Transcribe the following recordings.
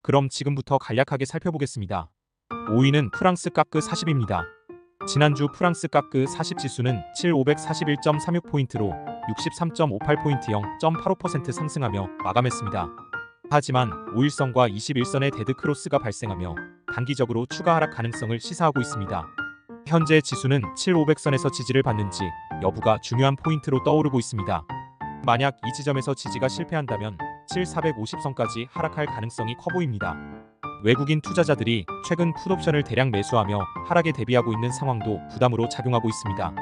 그럼 지금부터 간략하게 살펴보겠습니다. 5위는 프랑스 까크 40입니다. 지난주 프랑스 까크 40 지수는 7,541.36포인트로 63.58포인트 0.85% 상승하며 마감했습니다. 하지만 5일선과 21선의 데드크로스가 발생하며 단기적으로 추가 하락 가능성을 시사하고 있습니다. 현재 지수는 7,500선에서 지지를 받는지 여부가 중요한 포인트로 떠오르고 있습니다. 만약 이 지점에서 지지가 실패한다면 7,450선까지 하락할 가능성이 커 보입니다. 외국인 투자자들이 최근 풋옵션을 대량 매수하며 하락에 대비하고 있는 상황도 부담으로 작용하고 있습니다.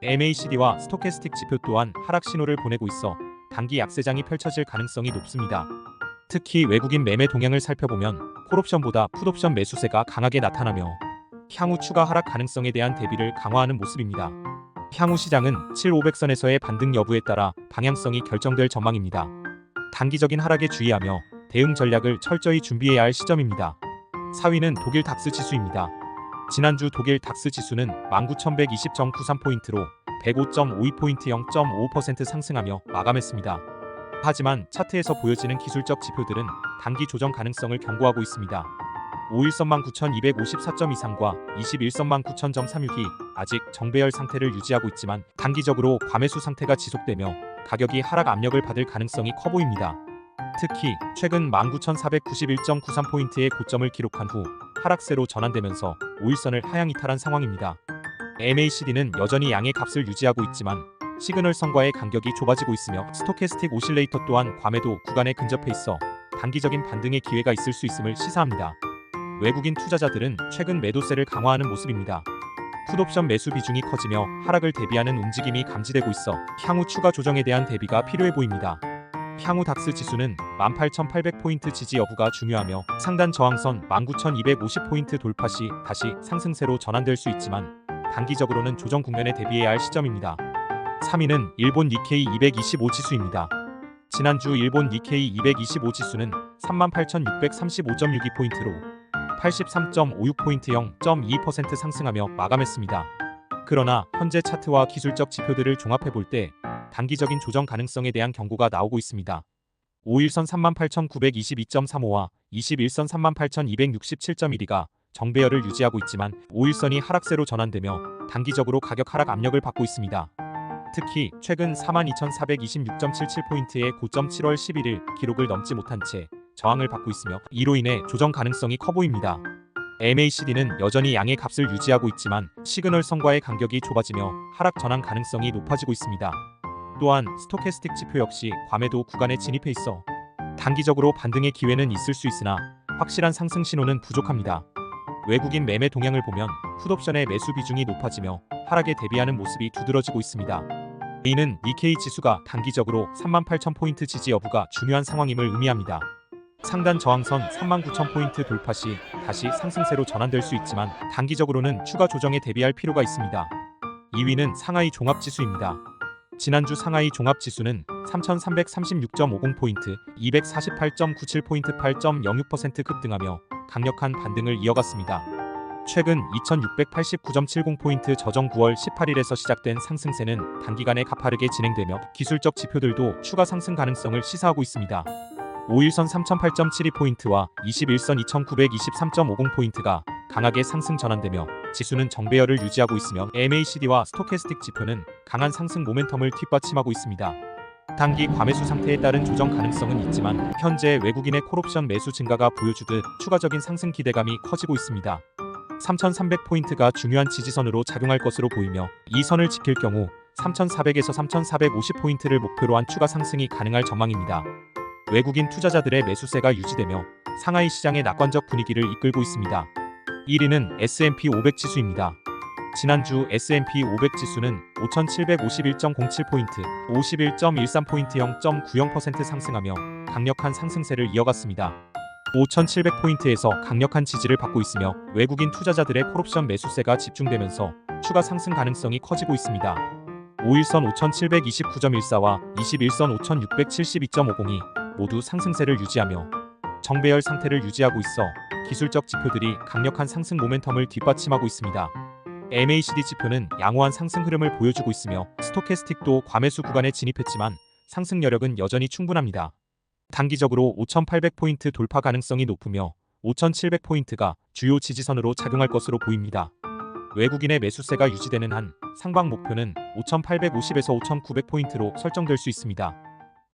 MACD와 스토캐스틱 지표 또한 하락 신호를 보내고 있어 단기 약세장이 펼쳐질 가능성이 높습니다. 특히 외국인 매매 동향을 살펴보면 콜옵션보다 풋옵션 매수세가 강하게 나타나며 향후 추가 하락 가능성에 대한 대비를 강화하는 모습입니다. 향후 시장은 7,500선에서의 반등 여부에 따라 방향성이 결정될 전망입니다. 단기적인 하락에 주의하며 대응 전략을 철저히 준비해야 할 시점입니다. 4위는 독일 닥스 지수입니다. 지난주 독일 닥스 지수는 19,120.93포인트로 105.52포인트 0.55% 상승하며 마감했습니다. 하지만 차트에서 보여지는 기술적 지표들은 단기 조정 가능성을 경고하고 있습니다. 5일선 19,254점 이상과 21선 19,000.36이 아직 정배열 상태를 유지하고 있지만 단기적으로 과매수 상태가 지속되며 가격이 하락 압력을 받을 가능성이 커 보입니다. 특히 최근 19,491.93포인트의 고점을 기록한 후 하락세로 전환되면서 5일선을 하향 이탈한 상황입니다. MACD는 여전히 양의 값을 유지하고 있지만 시그널선과의 간격이 좁아지고 있으며 스토캐스틱 오실레이터 또한 과매도 구간에 근접해 있어 단기적인 반등의 기회가 있을 수 있음을 시사합니다. 외국인 투자자들은 최근 매도세를 강화하는 모습입니다. 풋옵션 매수 비중이 커지며 하락을 대비하는 움직임이 감지되고 있어 향후 추가 조정에 대한 대비가 필요해 보입니다. 향후 닥스 지수는 18,800포인트 지지 여부가 중요하며 상단 저항선 19,250포인트 돌파 시 다시 상승세로 전환될 수 있지만 단기적으로는 조정 국면에 대비해야 할 시점입니다. 3위는 일본 니케이 225 지수입니다. 지난주 일본 니케이 225 지수는 38,635.62포인트로 83.56포인트 0.2% 상승하며 마감했습니다. 그러나 현재 차트와 기술적 지표들을 종합해볼 때 단기적인 조정 가능성에 대한 경고가 나오고 있습니다. 5일선 38,922.35와 21선 38,267.12가 정배열을 유지하고 있지만 5일선이 하락세로 전환되며 단기적으로 가격 하락 압력을 받고 있습니다. 특히 최근 42,426.77포인트의 고점 7월 11일 기록을 넘지 못한 채 저항을 받고 있으며 이로 인해 조정 가능성이 커 보입니다. MACD는 여전히 양의 값을 유지하고 있지만 시그널선과의 간격이 좁아지며 하락 전환 가능성이 높아지고 있습니다. 또한 스토캐스틱 지표 역시 과매도 구간에 진입해 있어 단기적으로 반등의 기회는 있을 수 있으나 확실한 상승 신호는 부족합니다. 외국인 매매 동향을 보면 풋옵션의 매수 비중이 높아지며 하락에 대비하는 모습이 두드러지고 있습니다. 이는 니케이 지수가 단기적으로 38,000포인트 지지 여부가 중요한 상황임을 의미합니다. 상단 저항선 39,000포인트 돌파 시 다시 상승세로 전환될 수 있지만 단기적으로는 추가 조정에 대비할 필요가 있습니다. 2위는 상하이 종합지수입니다. 지난주 상하이 종합지수는 3,336.50포인트, 248.97포인트 8.06% 급등하며 강력한 반등을 이어갔습니다. 최근 2,689.70포인트 저점 9월 18일에서 시작된 상승세는 단기간에 가파르게 진행되며 기술적 지표들도 추가 상승 가능성을 시사하고 있습니다. 5일선 3,008.72포인트와 21선 2,923.50포인트가 강하게 상승 전환되며 지수는 정배열을 유지하고 있으며 MACD와 스토캐스틱 지표는 강한 상승 모멘텀을 뒷받침하고 있습니다. 단기 과매수 상태에 따른 조정 가능성은 있지만 현재 외국인의 콜옵션 매수 증가가 보여주듯 추가적인 상승 기대감이 커지고 있습니다. 3,300포인트가 중요한 지지선으로 작용할 것으로 보이며 이 선을 지킬 경우 3,400에서 3,450포인트를 목표로 한 추가 상승이 가능할 전망입니다. 외국인 투자자들의 매수세가 유지되며 상하이 시장의 낙관적 분위기를 이끌고 있습니다. 1위는 S&P 500 지수입니다. 지난주 S&P 500 지수는 5,751.07포인트, 51.13포인트 0.90% 상승하며 강력한 상승세를 이어갔습니다. 5,700포인트에서 강력한 지지를 받고 있으며 외국인 투자자들의 콜옵션 매수세가 집중되면서 추가 상승 가능성이 커지고 있습니다. 5일선 5,729.14와 21선 5,672.50이 모두 상승세를 유지하며 정배열 상태를 유지하고 있어 기술적 지표들이 강력한 상승 모멘텀을 뒷받침하고 있습니다. MACD 지표는 양호한 상승 흐름을 보여주고 있으며 스토캐스틱도 과매수 구간에 진입했지만 상승 여력은 여전히 충분합니다. 단기적으로 5,800포인트 돌파 가능성이 높으며 5,700포인트가 주요 지지선으로 작용할 것으로 보입니다. 외국인의 매수세가 유지되는 한 상방 목표는 5,850에서 5,900포인트로 설정될 수 있습니다.